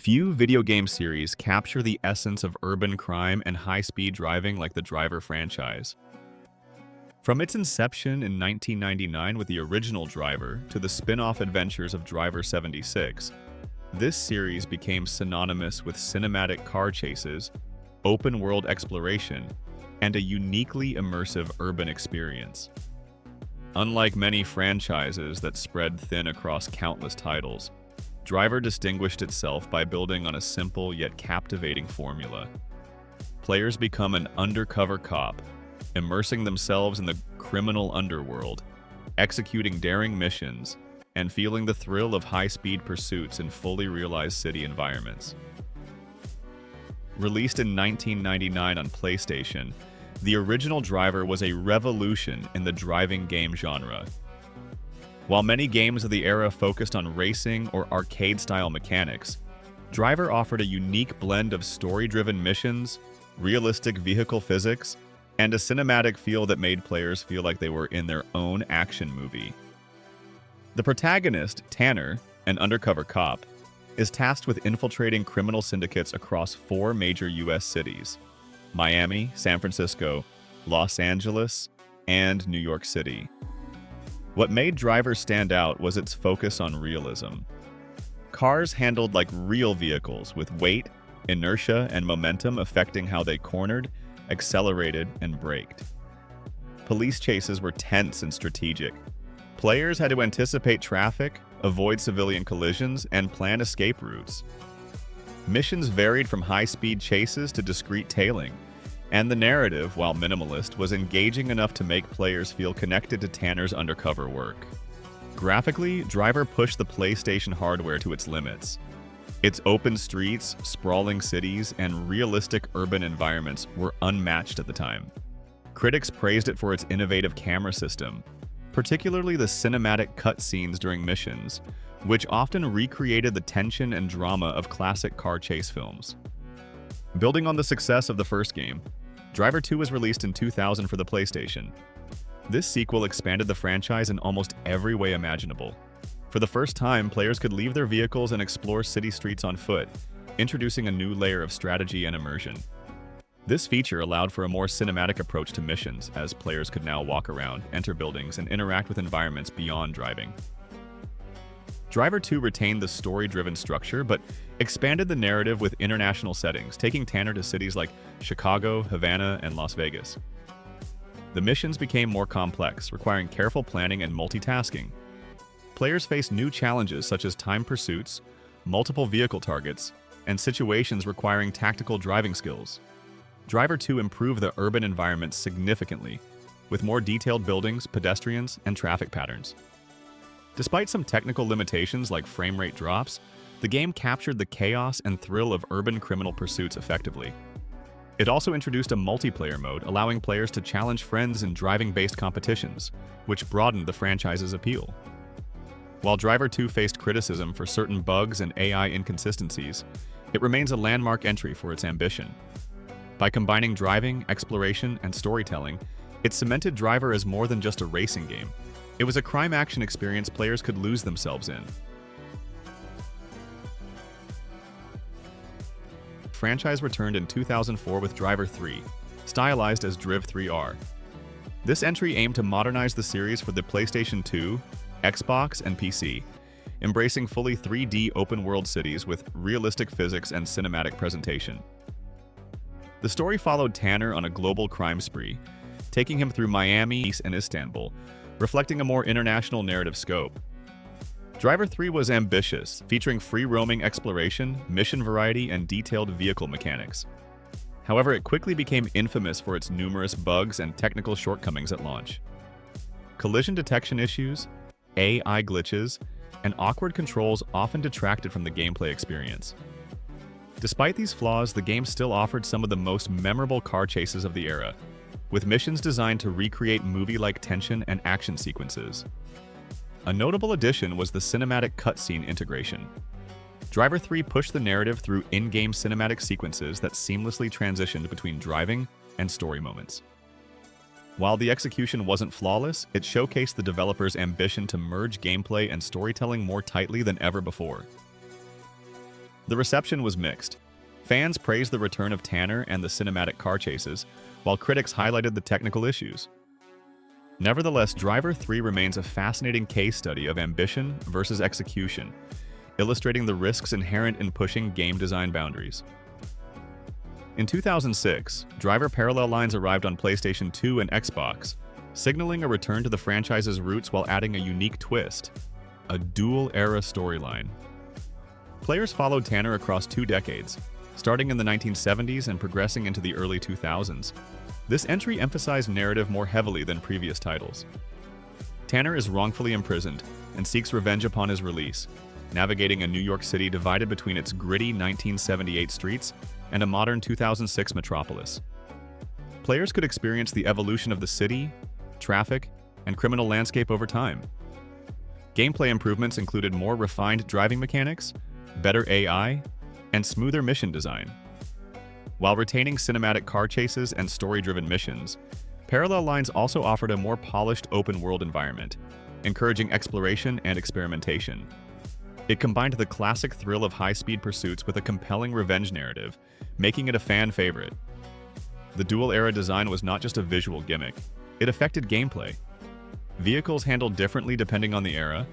Few video game series capture the essence of urban crime and high-speed driving like the Driver franchise. From its inception in 1999 with the original Driver to the spin-off adventures of Driver 76, this series became synonymous with cinematic car chases, open-world exploration, and a uniquely immersive urban experience. Unlike many franchises that spread thin across countless titles, Driver distinguished itself by building on a simple yet captivating formula. Players become an undercover cop, immersing themselves in the criminal underworld, executing daring missions, and feeling the thrill of high-speed pursuits in fully realized city environments. Released in 1999 on PlayStation, the original Driver was a revolution in the driving game genre. While many games of the era focused on racing or arcade-style mechanics, Driver offered a unique blend of story-driven missions, realistic vehicle physics, and a cinematic feel that made players feel like they were in their own action movie. The protagonist, Tanner, an undercover cop, is tasked with infiltrating criminal syndicates across 4 major U.S. cities: Miami, San Francisco, Los Angeles, and New York City. What made Driver stand out was its focus on realism. Cars handled like real vehicles, with weight, inertia, and momentum affecting how they cornered, accelerated, and braked. Police chases were tense and strategic. Players had to anticipate traffic, avoid civilian collisions, and plan escape routes. Missions varied from high-speed chases to discreet tailing, and the narrative, while minimalist, was engaging enough to make players feel connected to Tanner's undercover work. Graphically, Driver pushed the PlayStation hardware to its limits. Its open streets, sprawling cities, and realistic urban environments were unmatched at the time. Critics praised it for its innovative camera system, particularly the cinematic cutscenes during missions, which often recreated the tension and drama of classic car chase films. Building on the success of the first game, Driver 2 was released in 2000 for the PlayStation. This sequel expanded the franchise in almost every way imaginable. For the first time, players could leave their vehicles and explore city streets on foot, introducing a new layer of strategy and immersion. This feature allowed for a more cinematic approach to missions, as players could now walk around, enter buildings, and interact with environments beyond driving. Driver 2 retained the story-driven structure, but expanded the narrative with international settings, taking Tanner to cities like Chicago, Havana, and Las Vegas. The missions became more complex, requiring careful planning and multitasking. Players faced new challenges such as time pursuits, multiple vehicle targets, and situations requiring tactical driving skills. Driver 2 improved the urban environment significantly, with more detailed buildings, pedestrians, and traffic patterns. Despite some technical limitations like frame rate drops, the game captured the chaos and thrill of urban criminal pursuits effectively. It also introduced a multiplayer mode, allowing players to challenge friends in driving-based competitions, which broadened the franchise's appeal. While Driver 2 faced criticism for certain bugs and AI inconsistencies, it remains a landmark entry for its ambition. By combining driving, exploration, and storytelling, it cemented Driver as more than just a racing game. It was a crime-action experience players could lose themselves in. The franchise returned in 2004 with Driver 3, stylized as Driv 3R. This entry aimed to modernize the series for the PlayStation 2, Xbox, and PC, embracing fully 3D open-world cities with realistic physics and cinematic presentation. The story followed Tanner on a global crime spree, taking him through Miami and Istanbul, reflecting a more international narrative scope. Driver 3 was ambitious, featuring free-roaming exploration, mission variety, and detailed vehicle mechanics. However, it quickly became infamous for its numerous bugs and technical shortcomings at launch. Collision detection issues, AI glitches, and awkward controls often detracted from the gameplay experience. Despite these flaws, the game still offered some of the most memorable car chases of the era, with missions designed to recreate movie-like tension and action sequences. A notable addition was the cinematic cutscene integration. Driver 3 pushed the narrative through in-game cinematic sequences that seamlessly transitioned between driving and story moments. While the execution wasn't flawless, it showcased the developers' ambition to merge gameplay and storytelling more tightly than ever before. The reception was mixed. Fans praised the return of Tanner and the cinematic car chases, while critics highlighted the technical issues. Nevertheless, Driver 3 remains a fascinating case study of ambition versus execution, illustrating the risks inherent in pushing game design boundaries. In 2006, Driver Parallel Lines arrived on PlayStation 2 and Xbox, signaling a return to the franchise's roots while adding a unique twist: a dual-era storyline. Players followed Tanner across 2 decades, starting in the 1970s and progressing into the early 2000s. This entry emphasized narrative more heavily than previous titles. Tanner is wrongfully imprisoned and seeks revenge upon his release, navigating a New York City divided between its gritty 1978 streets and a modern 2006 metropolis. Players could experience the evolution of the city, traffic, and criminal landscape over time. Gameplay improvements included more refined driving mechanics, better AI, and smoother mission design. While retaining cinematic car chases and story-driven missions, Parallel Lines also offered a more polished open-world environment, encouraging exploration and experimentation. It combined the classic thrill of high-speed pursuits with a compelling revenge narrative, making it a fan favorite. The dual-era design was not just a visual gimmick, it affected gameplay. Vehicles handled differently depending on the era,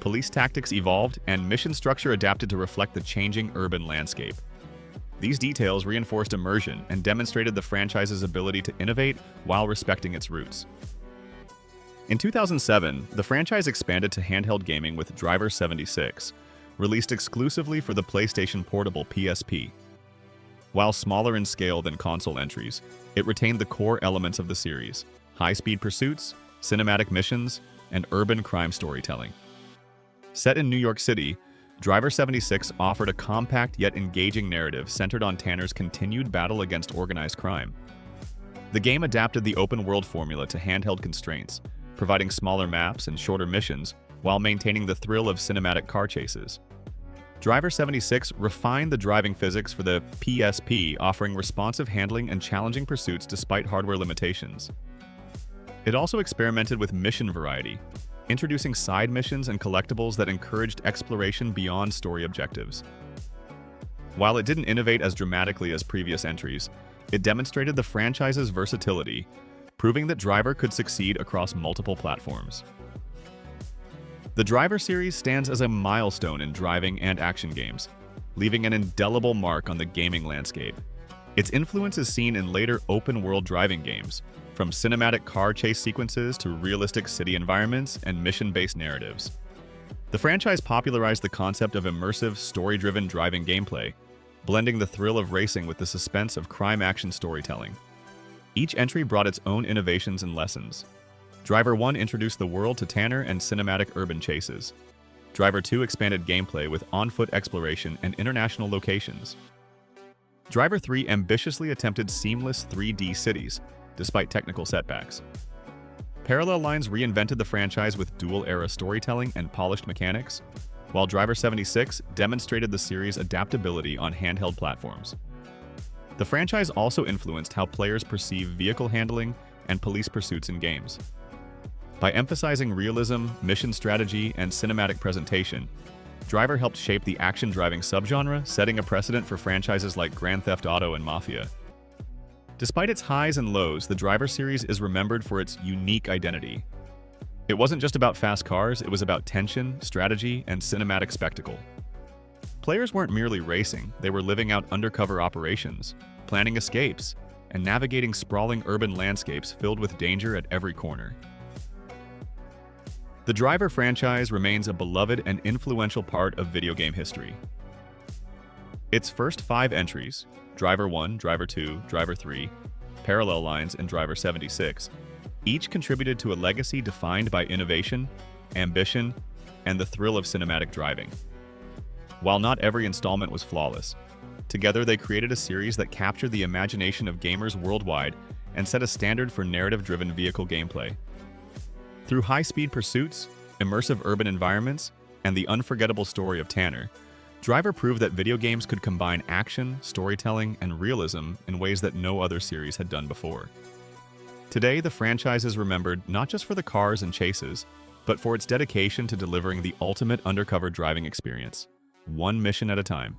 police tactics evolved, and mission structure adapted to reflect the changing urban landscape. These details reinforced immersion and demonstrated the franchise's ability to innovate while respecting its roots. In 2007, the franchise expanded to handheld gaming with Driver 76, released exclusively for the PlayStation Portable PSP. While smaller in scale than console entries, it retained the core elements of the series: high-speed pursuits, cinematic missions, and urban crime storytelling. Set in New York City, Driver 76 offered a compact yet engaging narrative centered on Tanner's continued battle against organized crime. The game adapted the open-world formula to handheld constraints, providing smaller maps and shorter missions while maintaining the thrill of cinematic car chases. Driver 76 refined the driving physics for the PSP, offering responsive handling and challenging pursuits despite hardware limitations. It also experimented with mission variety, introducing side missions and collectibles that encouraged exploration beyond story objectives. While it didn't innovate as dramatically as previous entries, it demonstrated the franchise's versatility, proving that Driver could succeed across multiple platforms. The Driver series stands as a milestone in driving and action games, leaving an indelible mark on the gaming landscape. Its influence is seen in later open-world driving games, from cinematic car chase sequences to realistic city environments and mission-based narratives. The franchise popularized the concept of immersive, story-driven driving gameplay, blending the thrill of racing with the suspense of crime-action storytelling. Each entry brought its own innovations and lessons. Driver 1 introduced the world to Tanner and cinematic urban chases. Driver 2 expanded gameplay with on-foot exploration and international locations. Driver 3 ambitiously attempted seamless 3D cities, despite technical setbacks. Parallel Lines reinvented the franchise with dual-era storytelling and polished mechanics, while Driver 76 demonstrated the series' adaptability on handheld platforms. The franchise also influenced how players perceive vehicle handling and police pursuits in games. By emphasizing realism, mission strategy, and cinematic presentation, Driver helped shape the action-driving subgenre, setting a precedent for franchises like Grand Theft Auto and Mafia. Despite its highs and lows, the Driver series is remembered for its unique identity. It wasn't just about fast cars, it was about tension, strategy, and cinematic spectacle. Players weren't merely racing, they were living out undercover operations, planning escapes, and navigating sprawling urban landscapes filled with danger at every corner. The Driver franchise remains a beloved and influential part of video game history. Its first 5 entries, Driver 1, Driver 2, Driver 3, Parallel Lines, and Driver 76, each contributed to a legacy defined by innovation, ambition, and the thrill of cinematic driving. While not every installment was flawless, together they created a series that captured the imagination of gamers worldwide and set a standard for narrative-driven vehicle gameplay. Through high-speed pursuits, immersive urban environments, and the unforgettable story of Tanner, Driver proved that video games could combine action, storytelling, and realism in ways that no other series had done before. Today, the franchise is remembered not just for the cars and chases, but for its dedication to delivering the ultimate undercover driving experience, one mission at a time.